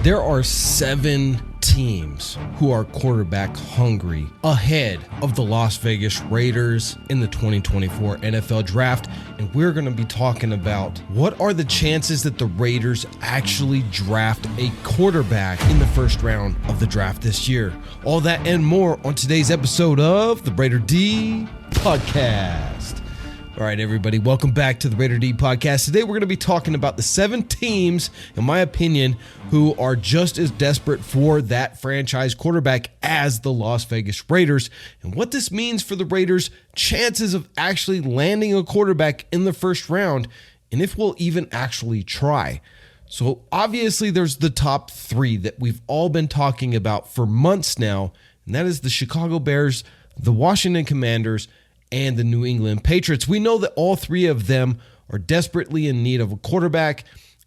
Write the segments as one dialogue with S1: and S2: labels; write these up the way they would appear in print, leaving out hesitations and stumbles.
S1: There are 7 teams who are quarterback hungry ahead of the Las Vegas Raiders in the 2024 NFL Draft. And we're going to be talking about what are the chances that the Raiders actually draft a quarterback in the first round of the draft this year. All that and more on today's episode of the Raider D Podcast. All right, everybody, welcome back to the Raider D Podcast. Today, we're going to be talking about the 7 teams, in my opinion, who are just as desperate for that franchise quarterback as the Las Vegas Raiders, and what this means for the Raiders' chances of actually landing a quarterback in the first round, and if we'll even actually try. So, obviously, there's the top 3 that we've all been talking about for months now, and that is the Chicago Bears, the Washington Commanders, and the New England Patriots. We know that all 3 of them are desperately in need of a quarterback,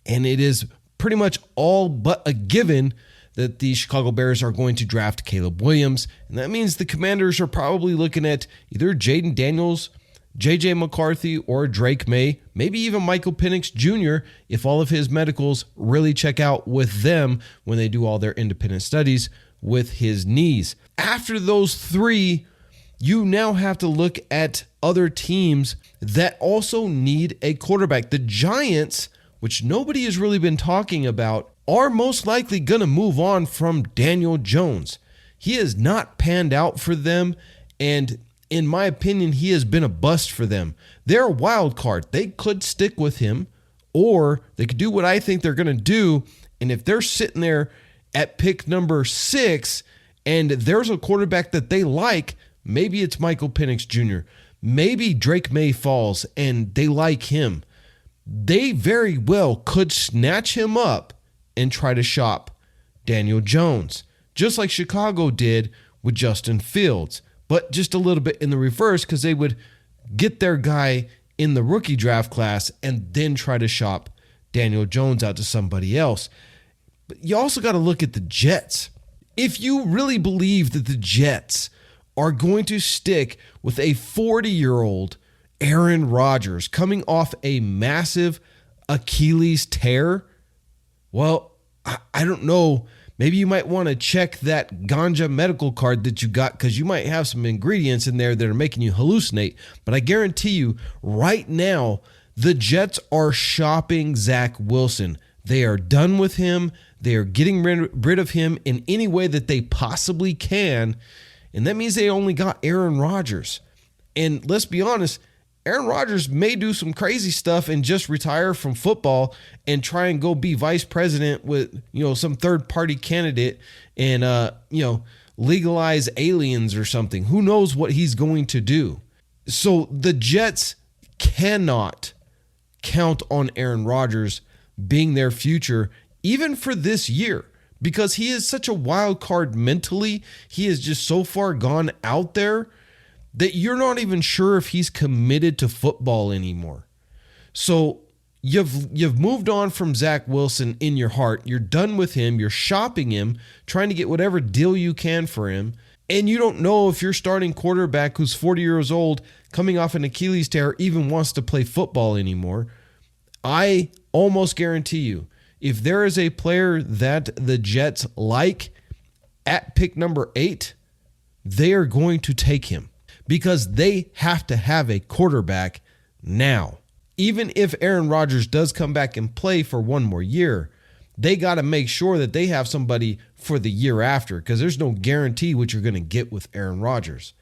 S1: and it is pretty much all but a given that the Chicago Bears are going to draft Caleb Williams, and that means the Commanders are probably looking at either Jaden Daniels, J.J. McCarthy, or Drake May, maybe even Michael Penix Jr. if all of his medicals really check out with them when they do all their independent studies with his knees. After those 3, you now have to look at other teams that also need a quarterback. The Giants, which nobody has really been talking about, are most likely going to move on from Daniel Jones. He has not panned out for them, and in my opinion, he has been a bust for them. They're a wild card. They could stick with him, or they could do what I think they're going to do, and if they're sitting there at pick number 6 and there's a quarterback that they like, maybe it's Michael Penix Jr. Maybe Drake May falls and they like him. They very well could snatch him up and try to shop Daniel Jones, just like Chicago did with Justin Fields, but just a little bit in the reverse because they would get their guy in the rookie draft class and then try to shop Daniel Jones out to somebody else. But you also got to look at the Jets. If you really believe that the Jets are going to stick with a 40-year-old Aaron Rodgers coming off a massive Achilles tear, well, I don't know. Maybe you might want to check that ganja medical card that you got because you might have some ingredients in there that are making you hallucinate. But I guarantee you right now, the Jets are shopping Zach Wilson. They are done with him. They are getting rid of him in any way that they possibly can. And that means they only got Aaron Rodgers. And let's be honest, Aaron Rodgers may do some crazy stuff and just retire from football and try and go be vice president with, some third-party candidate and, legalize aliens or something. Who knows what he's going to do? So the Jets cannot count on Aaron Rodgers being their future, even for this year. Because he is such a wild card mentally, he is just so far gone out there that you're not even sure if he's committed to football anymore. So you've moved on from Zach Wilson in your heart. You're done with him. You're shopping him, trying to get whatever deal you can for him. And you don't know if your starting quarterback who's 40 years old, coming off an Achilles tear, even wants to play football anymore. I almost guarantee you, if there is a player that the Jets like at pick number 8, they are going to take him because they have to have a quarterback now. Even if Aaron Rodgers does come back and play for one more year, they got to make sure that they have somebody for the year after because there's no guarantee what you're going to get with Aaron Rodgers.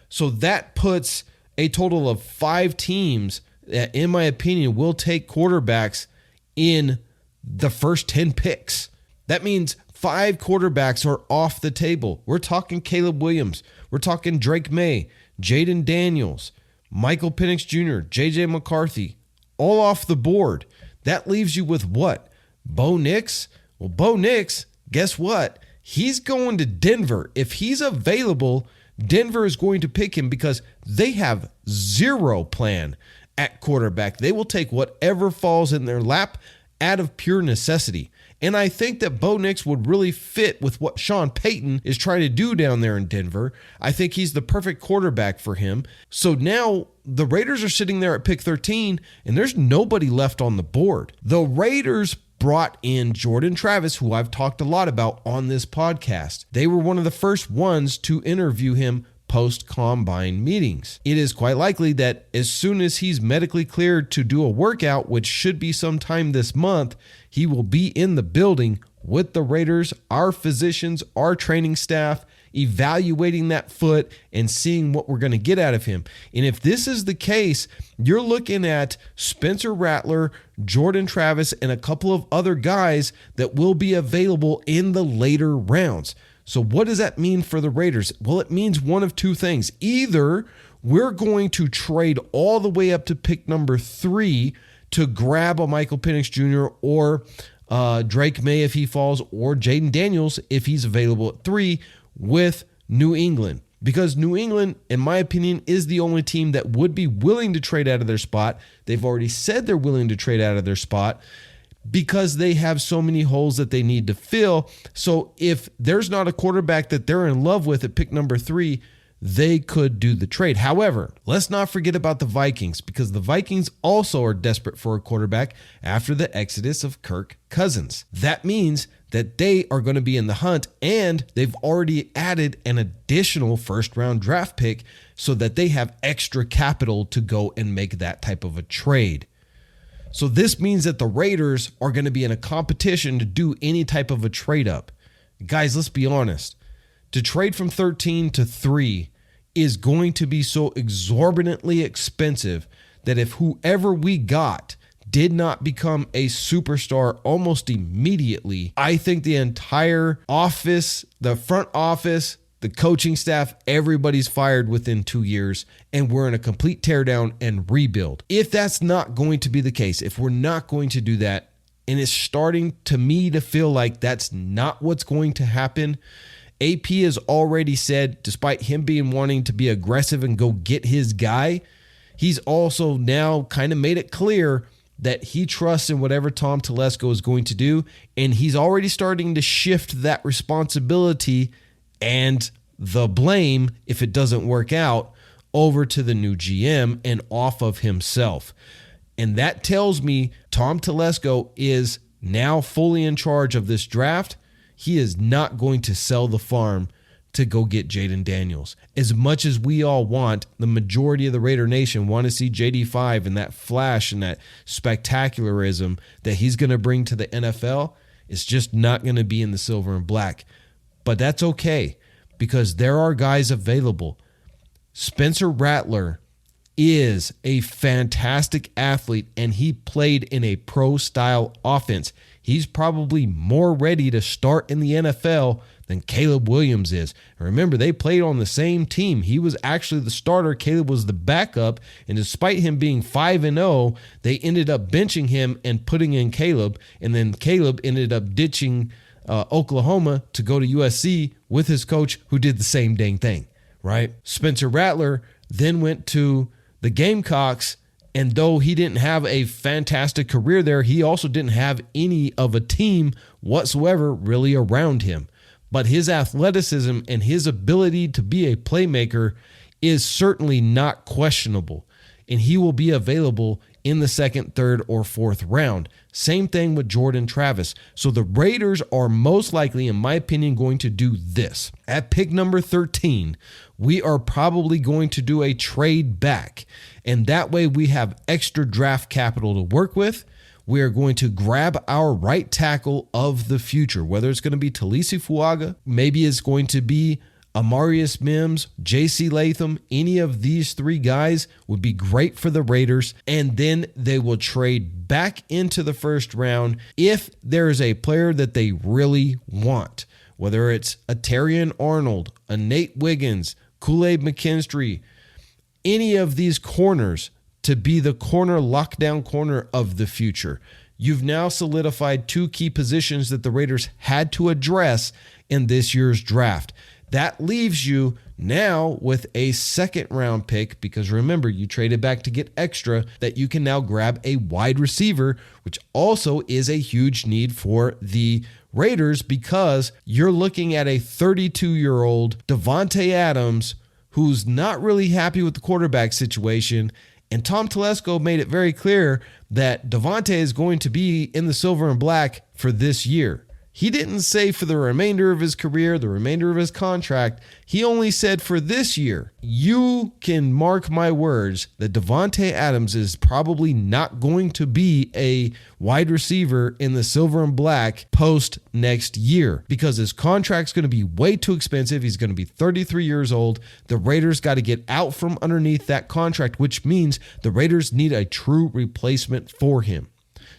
S1: So that puts a total of 5 teams that, in my opinion, will take quarterbacks in the first 10 picks. That means 5 quarterbacks are off the table. We're talking Caleb Williams. We're talking Drake May, Jaden Daniels, Michael Penix Jr., J.J. McCarthy, all off the board. That leaves you with what? Bo Nix? Well, Bo Nix, guess what? He's going to Denver. If he's available, Denver is going to pick him because they have zero plan at quarterback. They will take whatever falls in their lap out of pure necessity. And I think that Bo Nix would really fit with what Sean Payton is trying to do down there in Denver. I think he's the perfect quarterback for him. So now the Raiders are sitting there at pick 13, and there's nobody left on the board. The Raiders brought in Jordan Travis, who I've talked a lot about on this podcast. They were one of the first ones to interview him post-combine meetings. It is quite likely that as soon as he's medically cleared to do a workout, which should be sometime this month, he will be in the building with the Raiders, our physicians, our training staff, evaluating that foot and seeing what we're going to get out of him. And if this is the case, you're looking at Spencer Rattler, Jordan Travis, and a couple of other guys that will be available in the later rounds. So what does that mean for the Raiders? Well, it means one of two things. Either we're going to trade all the way up to pick number 3 to grab a Michael Penix Jr. or Drake May if he falls, or Jaden Daniels if he's available at 3 with New England. Because New England, in my opinion, is the only team that would be willing to trade out of their spot. They've already said they're willing to trade out of their spot because they have so many holes that they need to fill. So if there's not a quarterback that they're in love with at pick number 3, they could do the trade. However, let's not forget about the Vikings, because the Vikings also are desperate for a quarterback after the exodus of Kirk Cousins. That means that they are going to be in the hunt, and they've already added an additional first-round draft pick so that they have extra capital to go and make that type of a trade. So this means that the Raiders are going to be in a competition to do any type of a trade up. Guys, let's be honest. To trade from 13 to 3 is going to be so exorbitantly expensive that if whoever we got did not become a superstar almost immediately, I think the entire office, the front office, the coaching staff, everybody's fired within 2 years, and we're in a complete teardown and rebuild. If that's not going to be the case, if we're not going to do that, and it's starting to me to feel like that's not what's going to happen, AP has already said, despite him being wanting to be aggressive and go get his guy, he's also now kind of made it clear that he trusts in whatever Tom Telesco is going to do, and he's already starting to shift that responsibility and the blame, if it doesn't work out, over to the new GM and off of himself. And that tells me Tom Telesco is now fully in charge of this draft. He is not going to sell the farm to go get Jaden Daniels. As much as we all want, the majority of the Raider Nation want to see JD5 and that flash and that spectacularism that he's going to bring to the NFL, it's just not going to be in the silver and black. But that's okay, because there are guys available. Spencer Rattler is a fantastic athlete, and he played in a pro-style offense. He's probably more ready to start in the NFL than Caleb Williams is. And remember, they played on the same team. He was actually the starter. Caleb was the backup. And despite him being 5-0, they ended up benching him and putting in Caleb. And then Caleb ended up ditching Oklahoma to go to USC with his coach, who did the same dang thing, right? Spencer Rattler then went to the Gamecocks, and though he didn't have a fantastic career there, he also didn't have any of a team whatsoever really around him. But his athleticism and his ability to be a playmaker is certainly not questionable, and he will be available in the second, third, or fourth round. Same thing with Jordan Travis. So the Raiders are most likely, in my opinion, going to do this. At pick number 13, we are probably going to do a trade back, and that way we have extra draft capital to work with. We are going to grab our right tackle of the future, whether it's going to be Talisi Fuaga, maybe it's going to be Amarius Mims, J.C. Latham. Any of these 3 guys would be great for the Raiders, and then they will trade back into the first round if there is a player that they really want, whether it's a Terrion Arnold, a Nate Wiggins, Kool-Aid McKinstry, any of these corners to be the corner lockdown corner of the future. You've now solidified 2 key positions that the Raiders had to address in this year's draft. That leaves you now with a second round pick, because remember, you traded back to get extra, that you can now grab a wide receiver, which also is a huge need for the Raiders, because you're looking at a 32-year-old Davante Adams who's not really happy with the quarterback situation, And Tom Telesco made it very clear that Davante is going to be in the silver and black for this year. He didn't say for the remainder of his career, the remainder of his contract. He only said for this year. You can mark my words that Davante Adams is probably not going to be a wide receiver in the silver and black post next year because his contract's going to be way too expensive. He's going to be 33 years old. The Raiders got to get out from underneath that contract, which means the Raiders need a true replacement for him.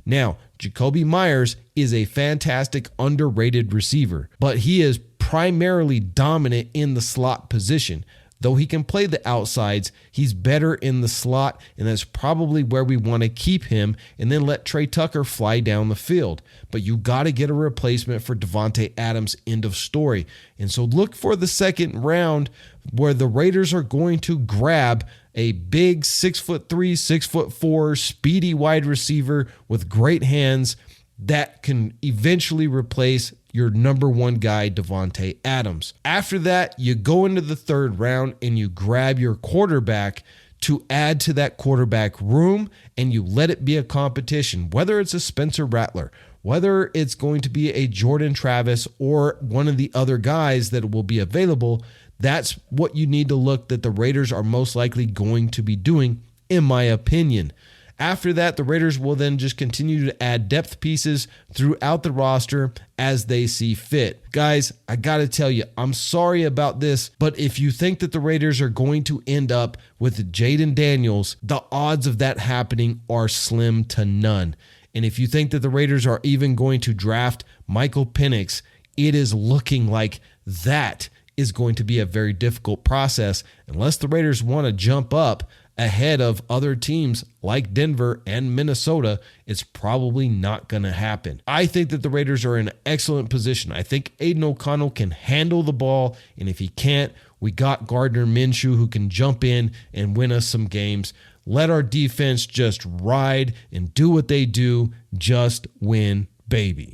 S1: Now, Jakobi Meyers is a fantastic, underrated receiver, but he is primarily dominant in the slot position. Though he can play the outsides, he's better in the slot, and that's probably where we want to keep him and then let Trey Tucker fly down the field. But you got to get a replacement for Davante Adams, end of story. And so look for the second round where the Raiders are going to grab a big 6'3", 6'4", speedy wide receiver with great hands that can eventually replace your number one guy, Davante Adams. After that, you go into the third round and you grab your quarterback to add to that quarterback room, and you let it be a competition, whether it's a Spencer Rattler, whether it's going to be a Jordan Travis or one of the other guys that will be available. That's what you need to look that the Raiders are most likely going to be doing, in my opinion. After that, the Raiders will then just continue to add depth pieces throughout the roster as they see fit. Guys, I got to tell you, I'm sorry about this, but if you think that the Raiders are going to end up with Jaden Daniels, the odds of that happening are slim to none. And if you think that the Raiders are even going to draft Michael Penix, it is looking like that is going to be a very difficult process unless the Raiders want to jump up ahead of other teams like Denver and Minnesota. It's probably not going to happen. I think that the Raiders are in an excellent position. I think Aiden O'Connell can handle the ball, and if he can't, we got Gardner Minshew who can jump in and win us some games. Let our defense just ride and do what they do. Just win, baby.